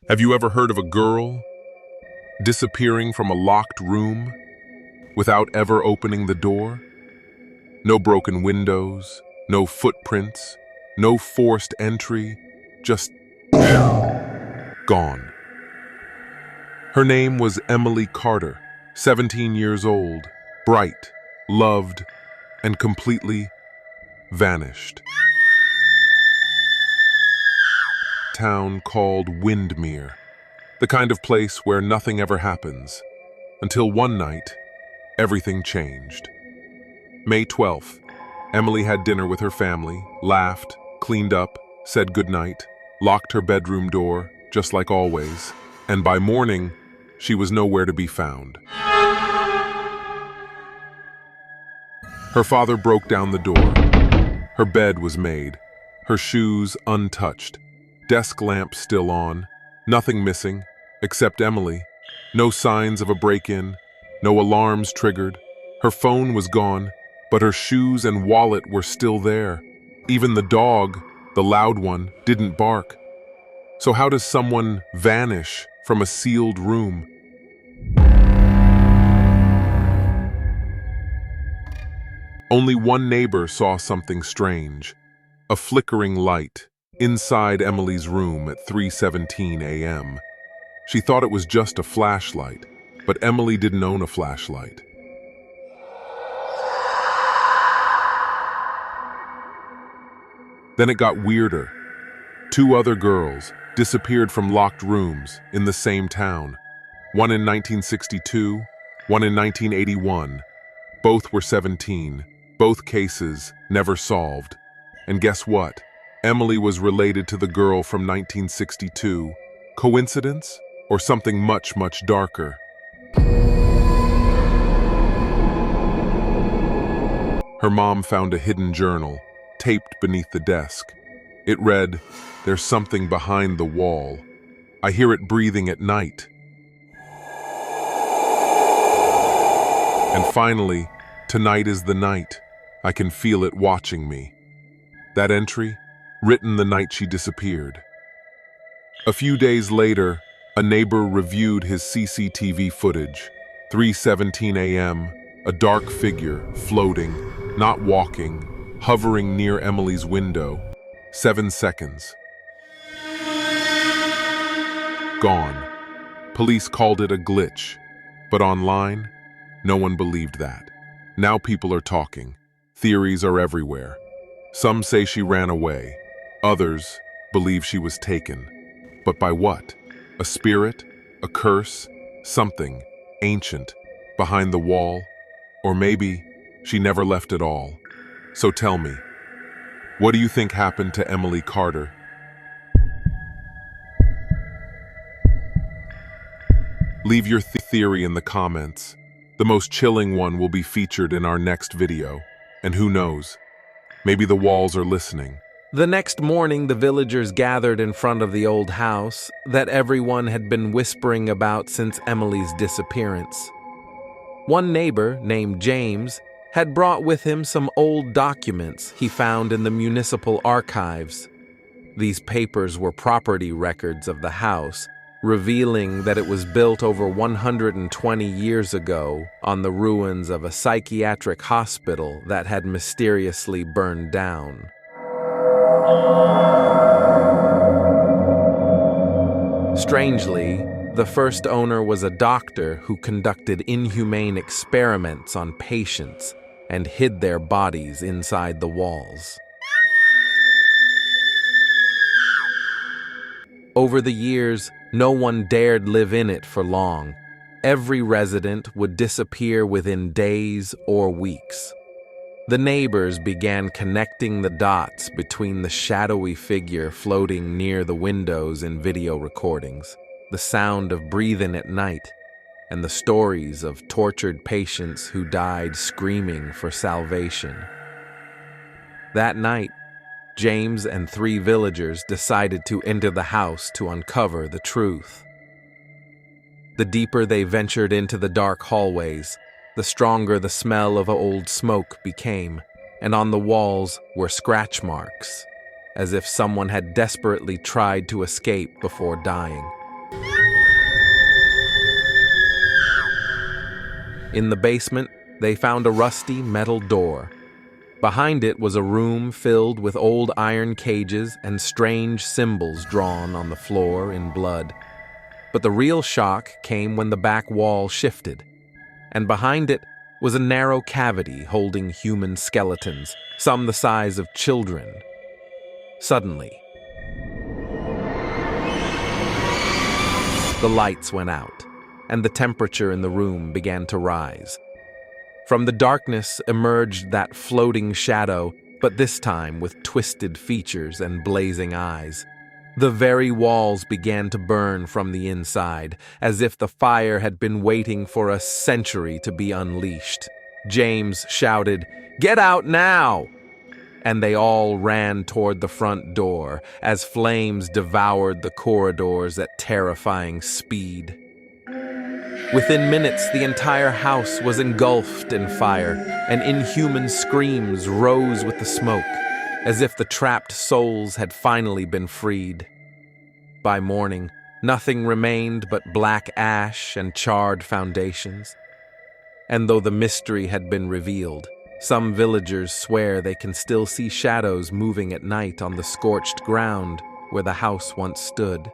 Have you ever heard of a girl disappearing from a locked room without ever opening the door? No broken windows, no footprints, no forced entry, just gone. Her name was Emily Carter, 17 years old, bright, loved, and completely vanished. Town called Windmere, the kind of place where nothing ever happens, until one night, everything changed. May 12th, Emily had dinner with her family, laughed, cleaned up, said goodnight, locked her bedroom door, just like always, and by morning, she was nowhere to be found. Her father broke down the door. Her bed was made, her shoes untouched, desk lamp still on, nothing missing, except Emily. No signs of a break-in, no alarms triggered. Her phone was gone, but her shoes and wallet were still there. Even the dog, the loud one, didn't bark. So how does someone vanish from a sealed room? Only one neighbor saw something strange, a flickering light inside Emily's room at 3:17 a.m. She thought it was just a flashlight, but Emily didn't own a flashlight. Then it got weirder. Two other girls disappeared from locked rooms in the same town. One in 1962, one in 1981. Both were 17. Both cases never solved. And guess what? Emily was related to the girl from 1962. Coincidence? Or something much, much darker? Her mom found a hidden journal, taped beneath the desk. It read, "There's something behind the wall. I hear it breathing at night." And finally, "Tonight is the night. I can feel it watching me." That entry, written the night she disappeared. A few days later, a neighbor reviewed his CCTV footage. 3:17 a.m., a dark figure floating, not walking, hovering near Emily's window. 7 seconds. Gone. Police called it a glitch, but online, no one believed that. Now people are talking. Theories are everywhere. Some say she ran away. Others believe she was taken. But by what? A spirit? A curse? Something ancient behind the wall? Or maybe she never left at all. So tell me, what do you think happened to Emily Carter? Leave your theory in the comments. The most chilling one will be featured in our next video. And who knows, maybe the walls are listening. The next morning, the villagers gathered in front of the old house that everyone had been whispering about since Emily's disappearance. One neighbor, named James, had brought with him some old documents he found in the municipal archives. These papers were property records of the house, revealing that it was built over 120 years ago on the ruins of a psychiatric hospital that had mysteriously burned down. Strangely, the first owner was a doctor who conducted inhumane experiments on patients and hid their bodies inside the walls. Over the years, no one dared live in it for long. Every resident would disappear within days or weeks. The neighbors began connecting the dots between the shadowy figure floating near the windows in video recordings, the sound of breathing at night, and the stories of tortured patients who died screaming for salvation. That night, James and 3 villagers decided to enter the house to uncover the truth. The deeper they ventured into the dark hallways, the stronger the smell of old smoke became, and on the walls were scratch marks, as if someone had desperately tried to escape before dying. In the basement, they found a rusty metal door. Behind it was a room filled with old iron cages and strange symbols drawn on the floor in blood. But the real shock came when the back wall shifted, and behind it was a narrow cavity holding human skeletons, some the size of children. Suddenly, the lights went out, and the temperature in the room began to rise. From the darkness emerged that floating shadow, but this time with twisted features and blazing eyes. The very walls began to burn from the inside, as if the fire had been waiting for a century to be unleashed. James shouted, "Get out now!" And they all ran toward the front door as flames devoured the corridors at terrifying speed. Within minutes, the entire house was engulfed in fire, and inhuman screams rose with the smoke, as if the trapped souls had finally been freed. By morning, nothing remained but black ash and charred foundations. And though the mystery had been revealed, some villagers swear they can still see shadows moving at night on the scorched ground where the house once stood.